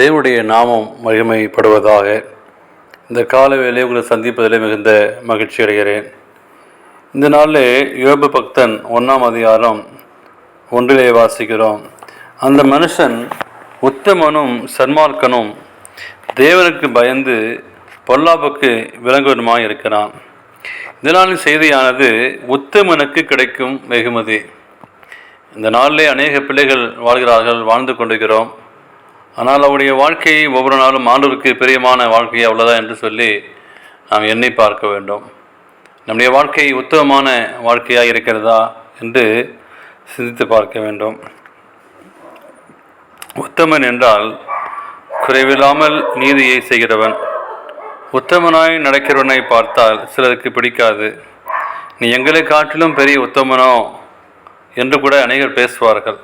தேவனுடைய நாமம் மகிமைப்படுவதாக. இந்த கால வேளையை உங்களை சந்திப்பதில் மிகுந்த மகிழ்ச்சி அடைகிறேன். இந்த நாளில் யோபு பக்தன் 1ஆம் அதிகாரம் 1 வாசிக்கிறோம். அந்த மனுஷன் உத்தமனும் சன்மார்க்கனும் தேவனுக்கு பயந்து பொல்லாப்புக்கு விலங்குவனுமாய் இருக்கிறான். இந்த நாளின் செய்தியானது உத்தமனுக்கு கிடைக்கும் வெகுமதி. இந்த நாளிலே அநேக பிள்ளைகள் வாழ்ந்து கொண்டிருக்கிறோம். ஆனால் அவருடைய வாழ்க்கையை ஒவ்வொரு நாளும் ஆண்டவருக்கு பிரியமான வாழ்க்கையை அவ்வளோதான் என்று சொல்லி நாம் எண்ணி பார்க்க வேண்டும். நம்முடைய வாழ்க்கை உத்தமமான வாழ்க்கையாக இருக்கிறதா என்று சிந்தித்து பார்க்க வேண்டும். உத்தமன் என்றால் குறைவில்லாமல் நீதியை செய்கிறவன். உத்தமனாய் நடக்கிறவனை பார்த்தால் சிலருக்கு பிடிக்காது. நீ எங்களை காட்டிலும் பெரிய உத்தமனோ என்று கூட அநேகர் பேசுவார்கள்.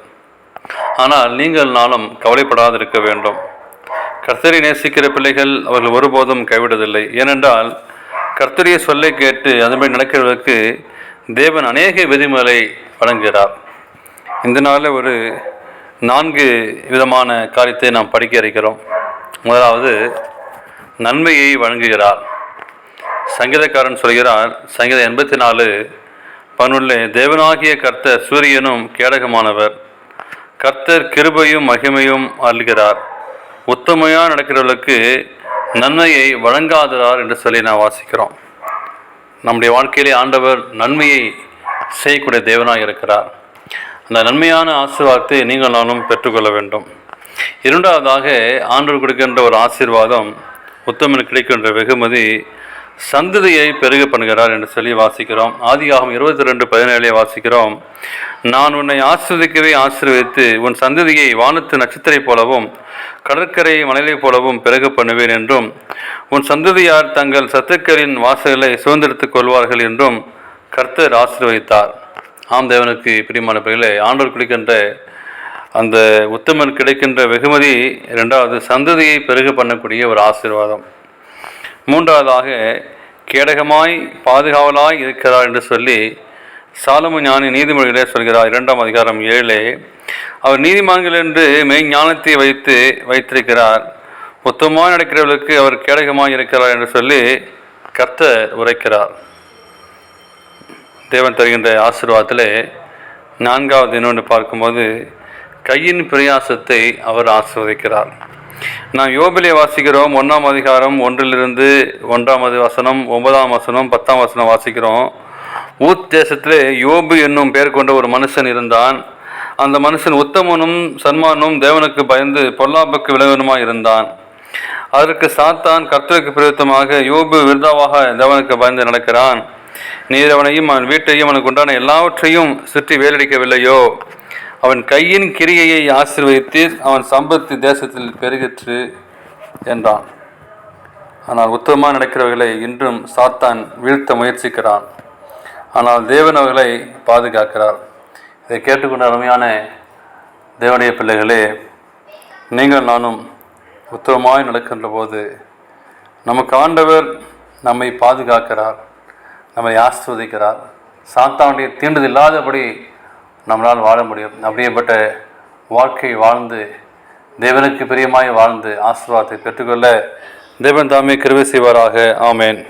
ஆனால் நீங்கள் நாளும் கவலைப்படாதிருக்க வேண்டும். கர்த்தரை நேசிக்கிற பிள்ளைகள் அவர்கள் ஒருபோதும் கைவிடுவதில்லை. ஏனென்றால் கர்த்தரிய சொல்லை கேட்டு அதுபடி நடக்கிறவர்களுக்கு தேவன் அநேக விதிமுறை வழங்குகிறார். இந்த நாளில் ஒரு 4 விதமான காரியத்தை நாம் படிக்க இருக்கிறோம். முதலாவது, நன்மையை வழங்குகிறார். சங்கீதக்காரன் சொல்கிறார், சங்கீதம் 84:11, தேவனாகிய கர்த்தர் சூரியனும் கேடகமானவர், கர்த்தர் கிருபையும் மகிமையும் அருள்கிறார், உத்தமையாக நடக்கிறவர்களுக்கு நன்மையை வழங்காதார் என்று சொல்லி நான் வாசிக்கிறோம். நம்முடைய வாழ்க்கையிலே ஆண்டவர் நன்மையை செய்யக்கூடிய தேவனாக இருக்கிறார். அந்த நன்மையான ஆசீர்வாதத்தை நீங்கள் நானும் பெற்றுக்கொள்ள வேண்டும். இரண்டாவதாக, ஆண்டவர் கொடுக்கின்ற ஒரு ஆசீர்வாதம், உத்தமனுக்கு கிடைக்கின்ற வெகுமதி, சந்ததியை பெருக பண்ணுகிறார் என்று சொல்லி வாசிக்கிறோம். ஆதியாகமம் 22:17 வாசிக்கிறோம், நான் உன்னை ஆசீர்வதிக்கவே ஆசீர்வதித்து உன் சந்ததியை வானத்து நட்சத்திரை போலவும் கடற்கரை மணலை போலவும் பெருக பண்ணுவேன் என்றும் உன் சந்ததியார் தங்கள் சத்துக்களின் வாசல்களை சுதந்திரத்துக் கொள்வார்கள் என்றும் கர்த்தர் ஆசீர்வதித்தார். ஆம், தேவனுக்கு பிரியமான பிள்ளைகளே, ஆண்டவர் கொடுக்கின்ற அந்த உத்தமன் கிடைக்கின்ற வெகுமதி இரண்டாவது, சந்ததியை பெருக பண்ணக்கூடிய ஒரு ஆசீர்வாதம். மூன்றாவதாக, கேடகமாய் பாதுகாவலாய் இருக்கிறார் என்று சொல்லி சாலமோன் ஞானி நீதிமொழிகளே சொல்கிறார். 2ஆம் அதிகாரம் 7, அவர் நீதிமான்கள் என்று மெய் ஞானத்தை வைத்திருக்கிறார், உத்தமமாக நடக்கிறவர்களுக்கு அவர் கேடகமாய் இருக்கிறார் என்று சொல்லி கர்த்தர் உரைக்கிறார். தேவன் தருகின்ற ஆசீர்வாதத்தில் 4வது இன்னொன்று பார்க்கும்போது, கையின் பிரயாசத்தை அவர் ஆசீர்வதிக்கிறார். நாம் யோபிலே வாசிக்கிறோம். 1ஆம் அதிகாரம் 1-1 வசனம், 9ஆம் வசனம், 10ஆம் வசனம் வாசிக்கிறோம். ஊத் தேசத்திலே யோபு என்னும் பெயர் கொண்ட ஒரு மனுஷன் இருந்தான். அந்த மனுஷன் உத்தமனும் சன்மானும் தேவனுக்கு பயந்து பொல்லாப்புக்கு விலகுவனுமாய் இருந்தான். அதற்கு சாத்தான் கர்த்தருக்கு பிரயுத்தமாக, யோபு விருதாவாக தேவனுக்கு பயந்து நடக்கிறான், நீர் அவனையும் அவன் வீட்டையும் அவனுக்கு உண்டான எல்லாவற்றையும் சுற்றி வேலடிக்கவில்லையோ, அவன் கையின் கிரியையை ஆசீர்வதித்து அவன் சம்பத்து தேசத்தில் பெருகிற்று என்றான். ஆனால் உத்தமமாக நடக்கிறவர்களை இன்றும் சாத்தான் வீழ்த்த முயற்சிக்கிறான். ஆனால் தேவன் அவர்களை பாதுகாக்கிறார். இதை கேட்டுக்கொண்ட அருமையான தேவனுடைய பிள்ளைகளே, நீங்கள் நானும் உத்தமமாய் நடக்கின்ற போது நமக்கு ஆண்டவர் நம்மை பாதுகாக்கிறார், நம்மை ஆசீர்வதிக்கிறார். சாத்தானுடைய தீண்டுதல் இல்லாதபடி நம்மளால் வாழ முடியும். அப்படியேப்பட்ட வாழ்க்கை வாழ்ந்து தேவனுக்கு பிரியமாய் வாழ்ந்து ஆசீர்வாதத்தை பெற்றுக்கொள்ள தேவன் தாமே கிருபை செய்வாராக. ஆமேன்.